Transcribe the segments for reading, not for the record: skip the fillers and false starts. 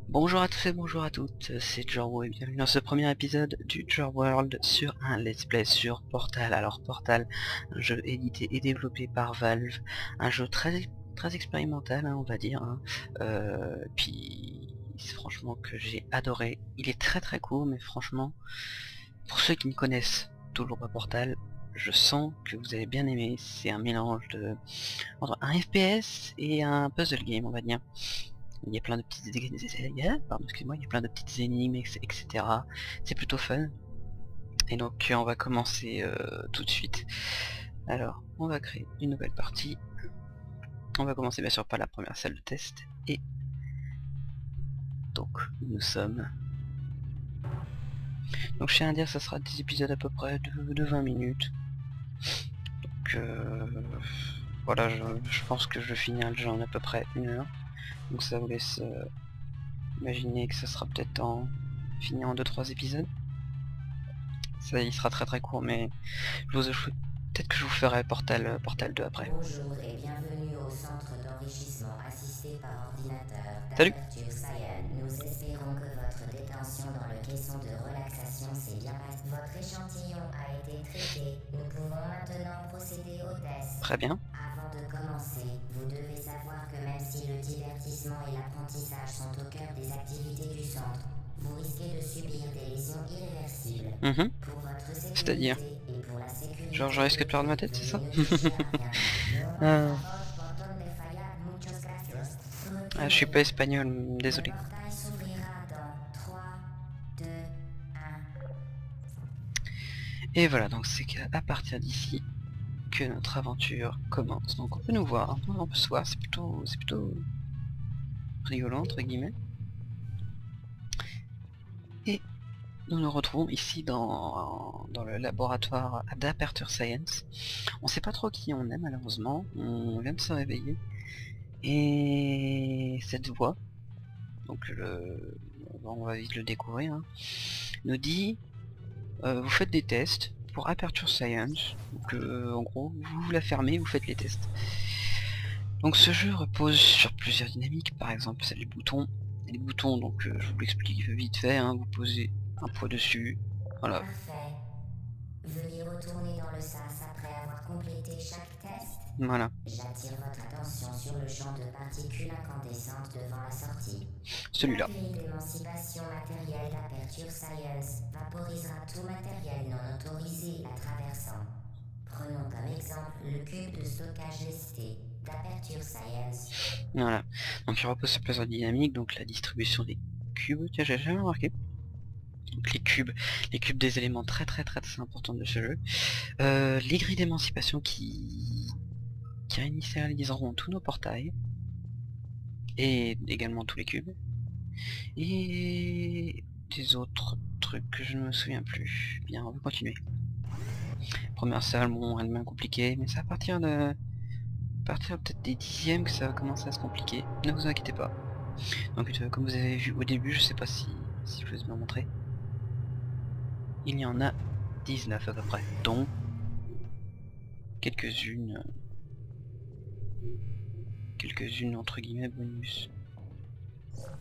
Bonjour à tous et bonjour à toutes, c'est Jorwo et bienvenue dans ce premier épisode du Jor World sur un let's play sur Portal. Alors Portal, un jeu édité et développé par Valve, un jeu très expérimental on va dire, hein. Puis franchement que j'ai adoré. Il est très court mais franchement, pour ceux qui ne connaissent toujours pas Portal, je sens que vous avez bien aimé. C'est un mélange entre un FPS et un puzzle game on va dire. Il y a plein de petites pardon, excuse-moi, il y a plein de petites énigmes, etc. C'est plutôt fun. Et donc on va commencer tout de suite. Alors, on va créer une nouvelle partie. On va commencer bien sûr par la première salle de test. Et donc nous sommes. Donc je tiens à dire ça sera des épisodes à peu près de 20 minutes. Donc voilà, je pense que je finirai le jeu en à peu près 1 heure. Donc ça vous laisse imaginer que ça sera peut-être fini en 2-3 épisodes. Ça il sera très court mais peut-être que je vous ferai Portal 2 après. Bonjour et bienvenue au centre d'enrichissement assisté par ordinateur Salut. d'Aperture Science. Nous espérons que votre détention dans le caisson de relaxation s'est bien passée. Votre échantillon a été traité. Nous pouvons maintenant procéder au test. Très bien. Avant de commencer, vous devez savoir que même si le divertissement et l'apprentissage sont au cœur des activités du centre, vous risquez de subir des lésions irréversibles. Pour votre C'est-à-dire sécurité et pour la sécurité genre je risque de perdre ma tête, c'est ça? ne touchez à rien. euh... je suis pas espagnol, désolé. Le portail s'ouvrira dans 3, 2, 1. Et voilà, donc c'est qu'à partir d'ici que notre aventure commence. Donc on peut nous voir, hein. On peut se voir, c'est plutôt rigolo entre guillemets. Et nous nous retrouvons ici dans le laboratoire d'Aperture Science. On sait pas trop qui on est malheureusement, on vient de se réveiller. Et cette voix, donc on va vite le découvrir, hein, nous dit vous faites des tests pour Aperture Science. Donc en gros vous la fermez, vous faites les tests. Donc ce jeu repose sur plusieurs dynamiques, par exemple c'est les boutons. Les boutons, donc je vous l'explique vite fait, hein, vous posez un poids dessus, voilà. Parfait. Veuillez retourner dans le sas après avoir complété chaque test. Voilà. J'attire votre attention sur le champ de particules incandescentes devant la sortie. Celui-là. La grille d'émancipation matérielle d'Aperture Science vaporisera tout matériel non autorisé la traversant. Prenons comme exemple le cube de stockage lesté d'Aperture Science. Voilà. Donc il repose sur plusieurs dynamiques, donc la distribution des cubes, tiens j'ai jamais remarqué. Donc les cubes des éléments très importants de ce jeu. Les grilles d'émancipation qui initialiseront tous nos portails. Et également tous les cubes. Et des autres trucs que je ne me souviens plus. Bien, on va continuer. Première salle, bon, rien de bien compliqué, mais c'est à partir peut-être des dixièmes que ça va commencer à se compliquer. Ne vous inquiétez pas. Donc comme vous avez vu au début, je sais pas si je vous ai bien montré. Il y en a 19 à peu près, dont quelques-unes entre guillemets bonus.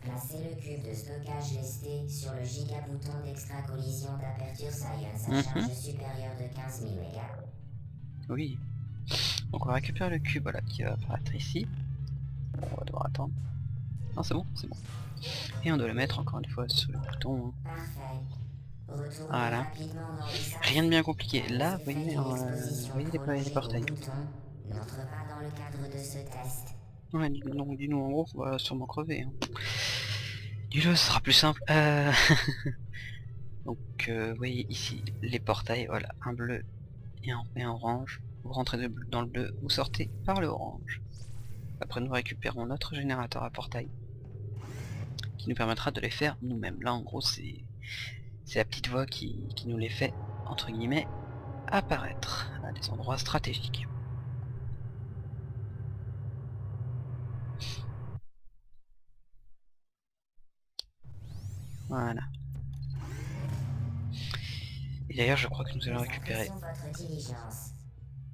Placez le cube de stockage lesté sur le gigabouton d'extra-collision d'Aperture Science à charge supérieure de 15 000 mégas. Oui. Donc on récupère le cube, voilà, qui va apparaître ici. Bon, on va devoir attendre. Non, c'est bon. Et on doit le mettre encore une fois sur le bouton. Parfait. Retournez Voilà. rapidement dans le sas. Rien de bien compliqué. Là, vous voyez, L'exposition les prolongée au portails. bouton n'entre pas dans le cadre de ce test. Ouais, donc dis-nous en gros, on va sûrement crever. Hein. Dis-le, ce sera plus simple. Donc, vous voyez ici les portails, voilà, un bleu et un orange. Vous rentrez dans le bleu, vous sortez par le orange. Après, nous récupérons notre générateur à portail, qui nous permettra de les faire nous-mêmes. Là, en gros, c'est la petite voix qui nous les fait, entre guillemets, apparaître à des endroits stratégiques. Voilà. Et d'ailleurs, je crois que nous allons récupérer.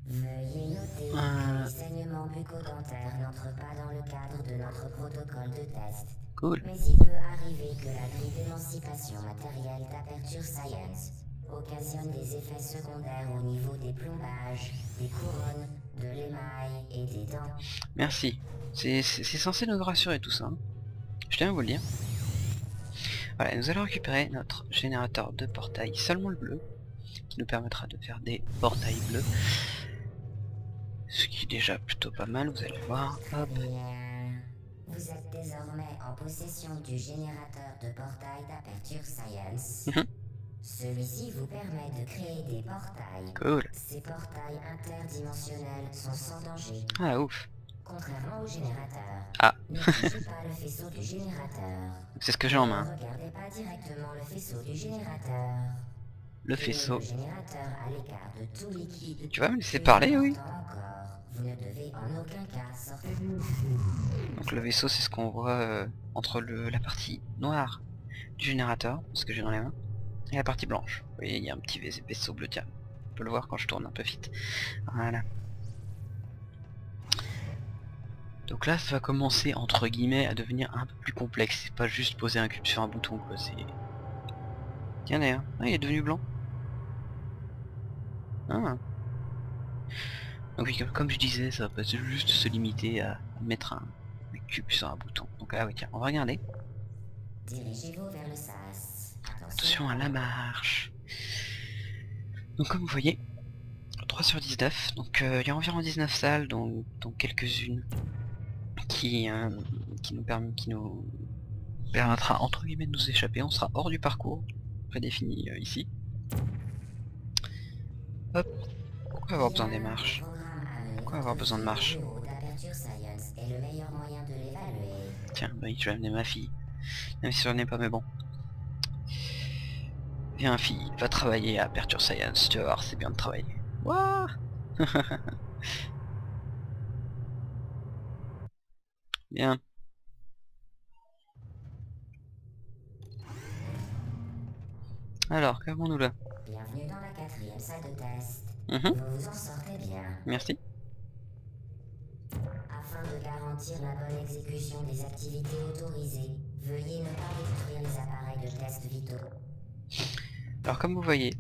Veuillez noter que les saignements bucco-dentaires n'entrent pas dans le cadre de notre protocole de test. Cool. Mais il peut arriver que la grille d'émancipation matérielle d'Aperture Science occasionne des effets secondaires au niveau des plombages, des couronnes, de l'émail et des dents. Merci. C'est censé nous rassurer tout ça. Hein. Je tiens à vous le dire. Voilà, nous allons récupérer notre générateur de portail, seulement le bleu, qui nous permettra de faire des portails bleus. Ce qui est déjà plutôt pas mal, vous allez voir. Hop. Bien. Vous êtes désormais en possession du générateur de portail d'Aperture Science. Celui-ci vous permet de créer des portails. Cool. Ces portails interdimensionnels sont sans danger. Ah ouf. Contrairement au générateur. Ah. Ne touchez pas le faisceau du générateur. C'est ce que j'ai en main. Ne regardez pas directement le faisceau du générateur. Le Tenez faisceau. Le générateur à l'écart de tout liquide. Tu vas me laisser Plus parler, oui. important encore, vous ne devez en aucun cas sortir. Donc le vaisseau, c'est ce qu'on voit entre la partie noire du générateur, ce que j'ai dans les mains, et la partie blanche. Vous voyez, il y a un petit vaisseau bleu, tiens. On peut le voir quand je tourne un peu vite. Voilà. Donc là, ça va commencer, entre guillemets, à devenir un peu plus complexe. C'est pas juste poser un cube sur un bouton, quoi. C'est... Tiens d'ailleurs, ah, il est devenu blanc. Ah. Donc oui, comme je disais, ça va pas juste se limiter à mettre un cube sur un bouton. Donc ah oui, tiens, on va regarder. Dirigez-vous vers le sas. Attention à la marche. Donc comme vous voyez, 3 sur 19. Donc il y a environ 19 salles, dont quelques-unes qui nous permettra entre guillemets de nous échapper. On sera hors du parcours prédéfini ici. Hop. Pourquoi avoir besoin des marches? Pourquoi avoir besoin de marches? Tiens, oui, je vais amener ma fille. Même si j'en ai pas, mais bon. Viens fille, va travailler à Aperture Science, tu vas voir, c'est bien de travailler. Wouah. Bien. Alors, qu'avons-nous là? Bienvenue dans la 4e salle de test. Mmh. Vous vous en sortez bien. Merci. Afin de garantir la bonne exécution des activités autorisées, veuillez ne pas détruire les appareils de test vitaux. Alors comme vous voyez,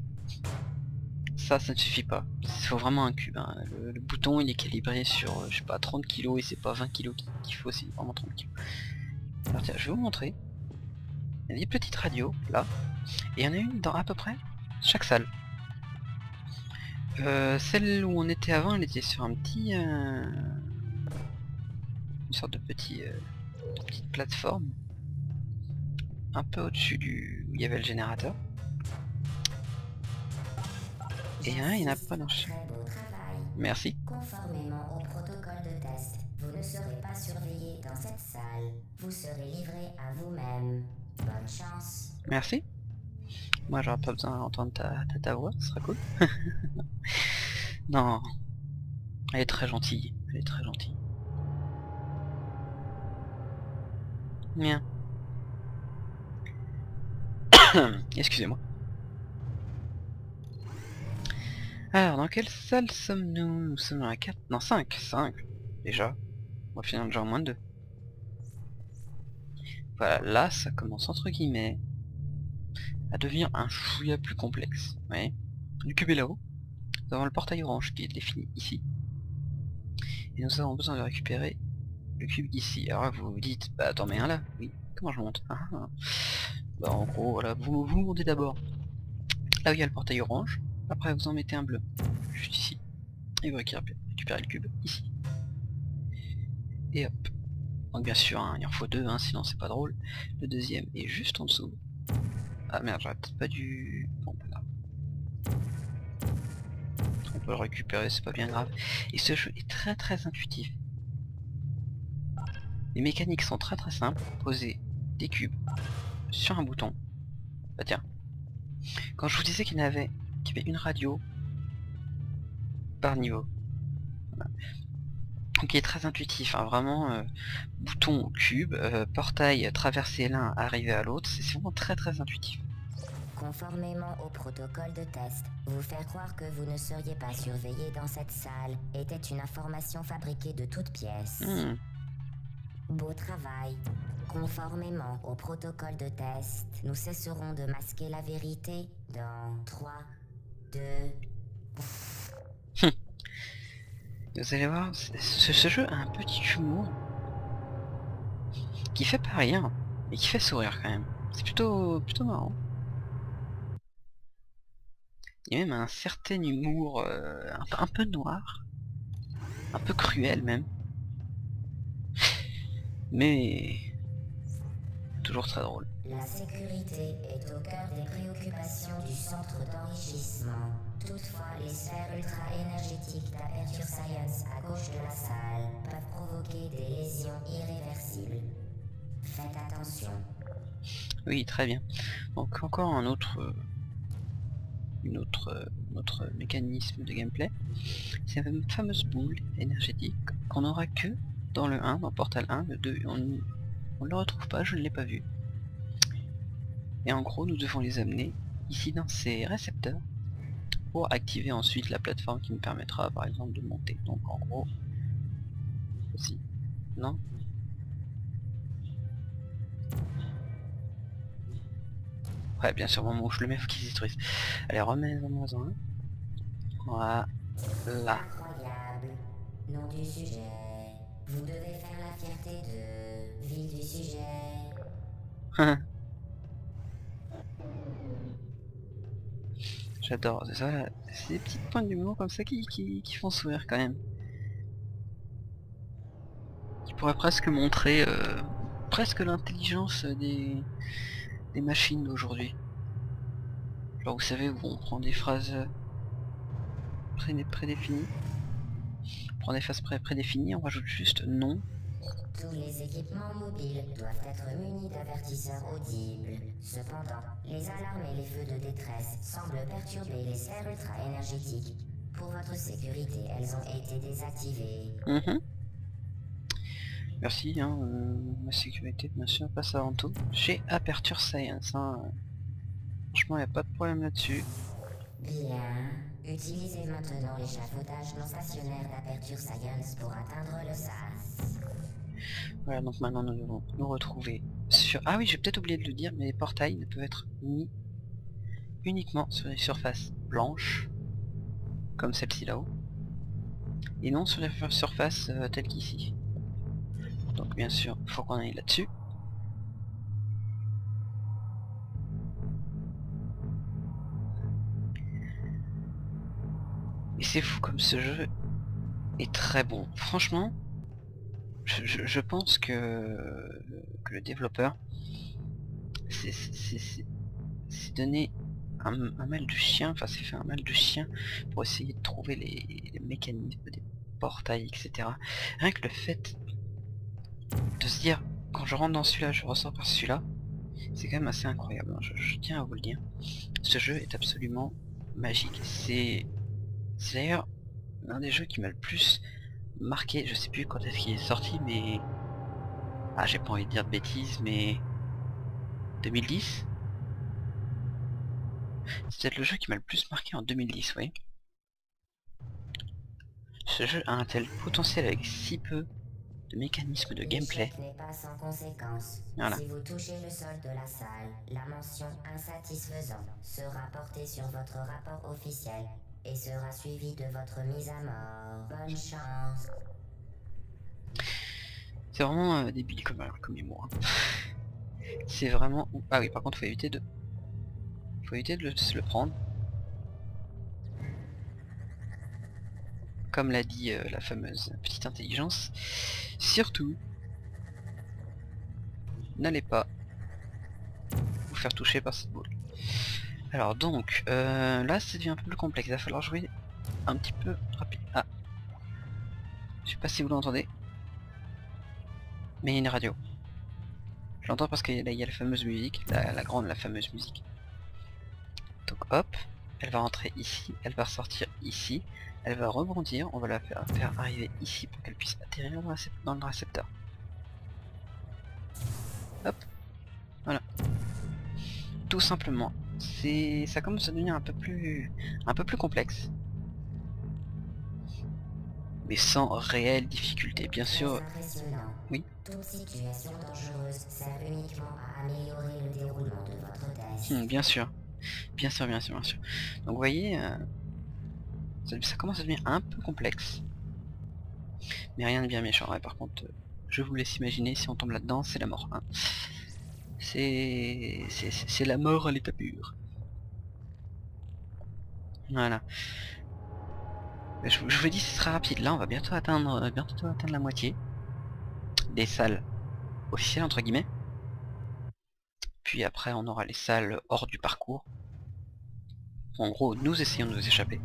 ça ne suffit pas. Il faut vraiment un cube. Hein. Le bouton il est calibré sur, je sais pas, 30 kg et c'est pas 20 kg qu'il faut, c'est vraiment 30 kg. Alors tiens, je vais vous montrer. Il y a des petites radios là, et il y en a une dans à peu près chaque salle. Celle où on était avant, elle était sur un petit... une sorte de petite plateforme. Un peu au-dessus où il y avait le générateur. Et il y en a pas dans chaque... Très beau travail. Merci. Conformément au protocole de test, vous ne serez pas surveillé dans cette salle. Vous serez livré à vous-même. Bonne chance. Merci. Moi j'aurais pas besoin d'entendre ta voix, ce sera cool. Non. Elle est très gentille. Elle est très gentille. Bien. Excusez-moi. Alors, dans quelle salle sommes-nous? Nous sommes dans la 4... Non, 5. 5. Déjà. On va finir déjà en moins de 2. Voilà, là, ça commence entre guillemets à devenir un chouïa plus complexe. Vous voyez? Le cube est là-haut. Nous avons le portail orange qui est défini ici. Et nous avons besoin de récupérer le cube ici. Alors là, vous vous dites, bah attends, mais un là. Oui, comment je monte? Bah en gros, voilà, vous montez d'abord là où il y a le portail orange. Après, vous en mettez un bleu, juste ici. Et vous récupérez le cube ici. Et hop. Donc bien sûr, hein, il en faut 2, hein, sinon c'est pas drôle. Le deuxième est juste en dessous. Ah merde, j'aurais peut-être pas dû... Bon, pas grave. On peut le récupérer, c'est pas bien grave. Et ce jeu est très très intuitif. Les mécaniques sont très très simples. Poser des cubes sur un bouton. Bah tiens. Quand je vous disais qu'il y avait une radio par niveau. Voilà. Donc il est très intuitif, hein, vraiment bouton cube, portail traverser l'un, arriver à l'autre, c'est vraiment très très intuitif. Conformément au protocole de test, vous faire croire que vous ne seriez pas surveillé dans cette salle était une information fabriquée de toutes pièces. Beau travail. Conformément au protocole de test, nous cesserons de masquer la vérité dans 3, 2... Vous allez voir, ce jeu a un petit humour qui fait pas rire, mais qui fait sourire quand même. C'est plutôt marrant. Il y a même un certain humour un peu noir, un peu cruel même, mais toujours très drôle. La sécurité est au cœur des préoccupations du centre d'enrichissement. Toutefois, les sphères ultra-énergétiques d'Aperture Science à gauche de la salle peuvent provoquer des lésions irréversibles. Faites attention. Oui, très bien. Donc encore un autre mécanisme de gameplay. C'est la fameuse boule énergétique qu'on n'aura que dans le 1, dans Portal 1, le 2, on ne le retrouve pas, je ne l'ai pas vu. Et en gros, nous devons les amener ici dans ces récepteurs pour activer ensuite la plateforme qui me permettra par exemple de monter. Donc en gros, aussi, non? Ouais, bien sûr, au moment où je le mets, faut qu'il se détruise. Allez, remets-en un. Voilà. Incroyable. Nom du sujet. Vous devez faire la fierté de... Ville du sujet. J'adore, c'est ça, ces petites pointes d'humour comme ça qui font sourire quand même. Qui pourraient presque montrer presque l'intelligence des machines d'aujourd'hui. Genre vous savez où on prend des phrases prédéfinies. On prend des phrases prédéfinies, on rajoute juste non. Tous les équipements mobiles doivent être munis d'avertisseurs audibles. Cependant, les alarmes et les feux de détresse semblent perturber les sphères ultra-énergétiques. Pour votre sécurité, elles ont été désactivées. Merci, hein, ma sécurité bien sûr passe avant tout. Chez Aperture Science, hein. Franchement, il n'y a pas de problème là-dessus. Bien. Utilisez maintenant l'échafaudage non stationnaire d'Aperture Science pour atteindre le SAS. Voilà, donc maintenant nous devons nous retrouver sur... Ah oui, j'ai peut-être oublié de le dire, mais les portails ne peuvent être mis uniquement sur les surfaces blanches, comme celle-ci là-haut, et non sur les surfaces telles qu'ici. Donc bien sûr, il faut qu'on aille là-dessus. Et c'est fou comme ce jeu est très bon. Franchement, je pense que le développeur s'est donné un mal de chien, enfin s'est fait un mal de chien pour essayer de trouver les mécanismes des portails, etc. Rien que le fait de se dire, quand je rentre dans celui-là, je ressors par celui-là, c'est quand même assez incroyable, hein. Je tiens à vous le dire. Ce jeu est absolument magique. C'est d'ailleurs l'un des jeux qui m'a le plus marqué, je sais plus quand est-ce qu'il est sorti, mais... Ah, j'ai pas envie de dire de bêtises, mais... 2010 ? C'est peut-être le jeu qui m'a le plus marqué en 2010, oui. Ce jeu a un tel potentiel avec si peu de mécanismes de gameplay. L'échec n'est pas sans conséquence. Voilà. Si vous touchez le sol de la salle, la mention insatisfaisant sera portée sur votre rapport officiel et sera suivie de votre mise à mort. Bonne chance. C'est vraiment débile comme humour, hein. C'est vraiment... Ah oui, par contre, faut éviter de se le prendre. Comme l'a dit la fameuse petite intelligence. Surtout, n'allez pas vous faire toucher par cette boule. Alors donc, là ça devient un peu plus complexe. Il va falloir jouer un petit peu rapide. Ah, je sais pas si vous l'entendez, mais il y a une radio. Je l'entends parce qu'il y a la fameuse musique, la fameuse musique. Donc hop, elle va rentrer ici, elle va ressortir ici, elle va rebondir, on va la faire arriver ici pour qu'elle puisse atterrir dans le récepteur. Hop, voilà. Tout simplement. Ça commence à devenir un peu plus complexe. Mais sans réelle difficulté, bien sûr. Très impressionnant. Oui. Toute situation dangereuse sert uniquement à améliorer le déroulement de votre test. Bien sûr. Bien sûr, bien sûr, bien sûr. Donc vous voyez, ça commence à devenir un peu complexe. Mais rien de bien méchant. Ouais, par contre, je vous laisse imaginer, si on tombe là-dedans, c'est la mort. Hein. C'est la mort à l'état pur. Voilà. Je vous dis, ce sera rapide. Là, on va bientôt atteindre la moitié des salles officielles, entre guillemets. Puis après, on aura les salles hors du parcours. En gros, nous essayons de nous échapper.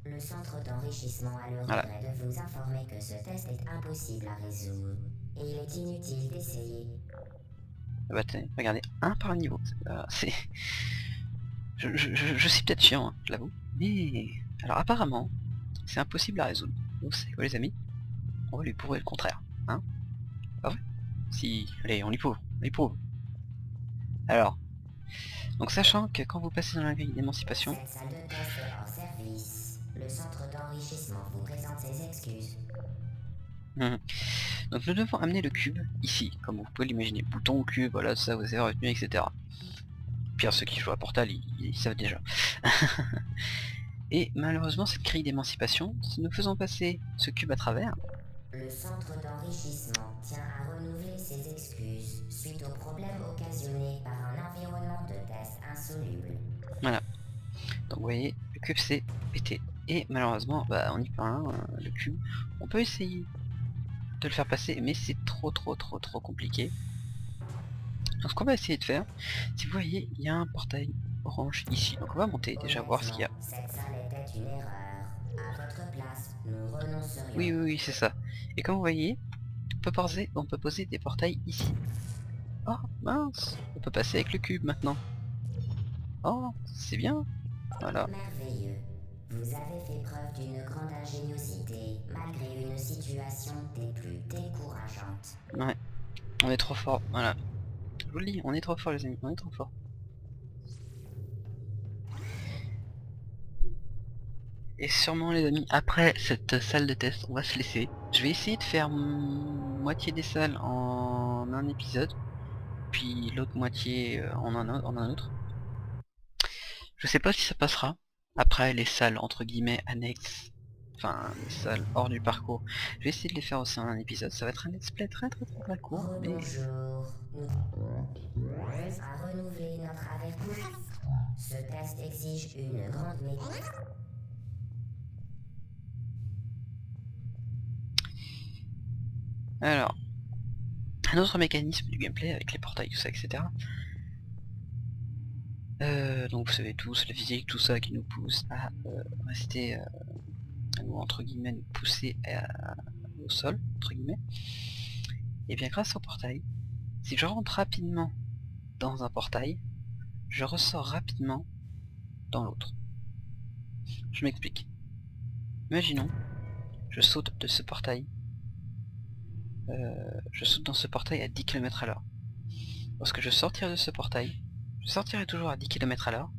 Le centre d'enrichissement a le Voilà. regret de vous informer que ce test est impossible à résoudre. Et il est inutile d'essayer. Bah, regardez, un par niveau. C'est... Je suis peut-être chiant, hein, je l'avoue. Mais... Alors apparemment, c'est impossible à résoudre. Donc c'est quoi les amis? On va lui prouver le contraire. Hein? Pas vrai? Si, allez, on y prouve. On y prouve. Alors, donc sachant que quand vous passez dans la grille d'émancipation... Cette salle de test est hors service. Le centre d'enrichissement vous présente ses excuses. Donc nous devons amener le cube ici, comme vous pouvez l'imaginer. Bouton, cube, voilà, ça, vous avez retenu, etc. Pire, ceux qui jouent à Portal, ils savent déjà. Et malheureusement, cette grille d'émancipation, si nous faisons passer ce cube à travers... Le centre d'enrichissement tient à renouveler ses excuses suite aux problèmes occasionnés par un environnement de test insoluble. Voilà. Donc vous voyez, le cube s'est pété. Et malheureusement, bah on y peut rien, le cube. On peut essayer de le faire passer, mais c'est trop compliqué. Donc ce qu'on va essayer de faire, si vous voyez, il y a un portail orange ici. Donc on va monter déjà voir ce qu'il y a. Cette salle était une erreur. À votre place, nous renoncerions. Oui, c'est ça. Et comme vous voyez, on peut poser des portails ici. Oh mince, on peut passer avec le cube maintenant. Oh, c'est bien. Voilà. Merveilleux. Vous avez fait preuve d'une grande ingéniosité, malgré une situation des plus décourageantes. Ouais, on est trop fort, voilà. Je vous le dis, on est trop fort les amis, on est trop fort. Et sûrement les amis, après cette salle de test, on va se laisser. Je vais essayer de faire moitié des salles en un épisode, puis l'autre moitié en un autre. Je sais pas si ça passera. Après les salles entre guillemets annexes, enfin les salles hors du parcours, je vais essayer de les faire aussi en un épisode. Ça va être un let's play très court, mais... Bonjour. À renouveler notre avertissement. Ce test exige une grande maîtrise. Alors, un autre mécanisme du gameplay avec les portails, tout ça, etc. Donc vous savez tous, la physique, tout ça qui nous pousse à rester, à nous, entre guillemets, nous pousser au sol, entre guillemets. Et bien grâce au portail, si je rentre rapidement dans un portail, je ressors rapidement dans l'autre. Je m'explique. Imaginons, je saute de ce portail, je saute dans ce portail à 10 km à l'heure. Lorsque je sortirai de ce portail, je sortirai toujours à 10 km à l'heure,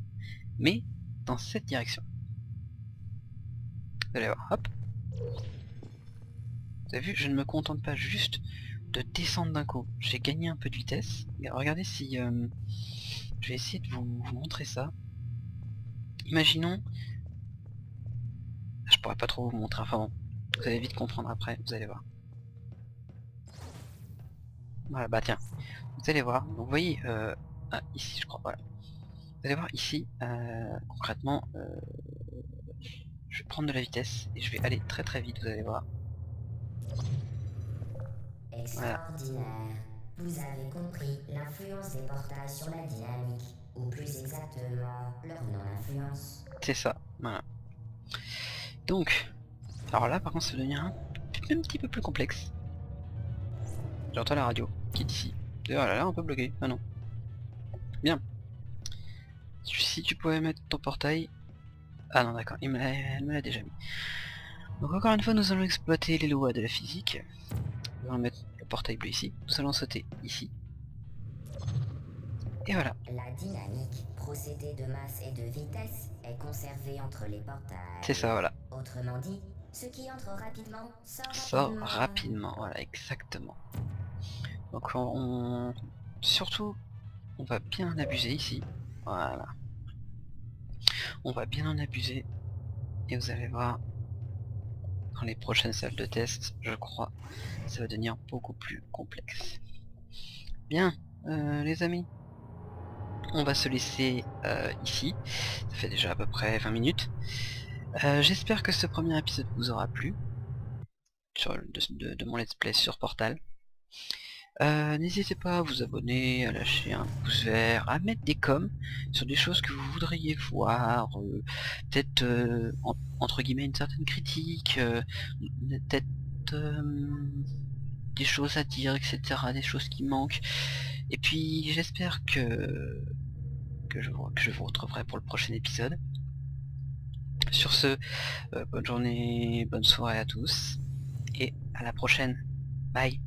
mais dans cette direction. Vous allez voir, hop. Vous avez vu, je ne me contente pas juste de descendre d'un coup. J'ai gagné un peu de vitesse. Regardez si... je vais essayer de vous montrer ça. Imaginons... Je pourrais pas trop vous montrer, enfin bon. Vous allez vite comprendre après, vous allez voir. Voilà, bah tiens. Vous allez voir, donc vous voyez... ah, ici je crois, voilà. Vous allez voir ici, concrètement... je vais prendre de la vitesse et je vais aller très vite, vous allez voir. Extraordinaire. Voilà. Vous avez compris l'influence des portails sur la dynamique, ou plus exactement, leur non-influence. C'est ça, voilà. Donc, alors là par contre ça va devenir un petit peu plus complexe. J'entends la radio qui est ici. D'ailleurs elle a l'air un peu bloquée, ah non. Bien. Si tu pouvais mettre ton portail... Ah non d'accord, elle me l'a déjà mis. Donc encore une fois nous allons exploiter les lois de la physique. Nous allons mettre le portail bleu ici, nous allons sauter ici. Et voilà. La dynamique, procédé de masse et de vitesse, est conservée entre les portails. C'est ça, voilà. Autrement dit, Ce qui entre rapidement sort rapidement, voilà, exactement. Donc surtout, on va bien en abuser ici, voilà. On va bien en abuser, et vous allez voir, dans les prochaines salles de test, je crois, ça va devenir beaucoup plus complexe. Bien, les amis, on va se laisser ici, ça fait déjà à peu près 20 minutes. J'espère que ce premier épisode vous aura plu, de mon let's play sur Portal. N'hésitez pas à vous abonner, à lâcher un pouce vert, à mettre des coms sur des choses que vous voudriez voir, peut-être entre guillemets une certaine critique, peut-être des choses à dire, etc., des choses qui manquent. Et puis j'espère que je vous retrouverai pour le prochain épisode. Sur ce, bonne journée, bonne soirée à tous, et à la prochaine. Bye.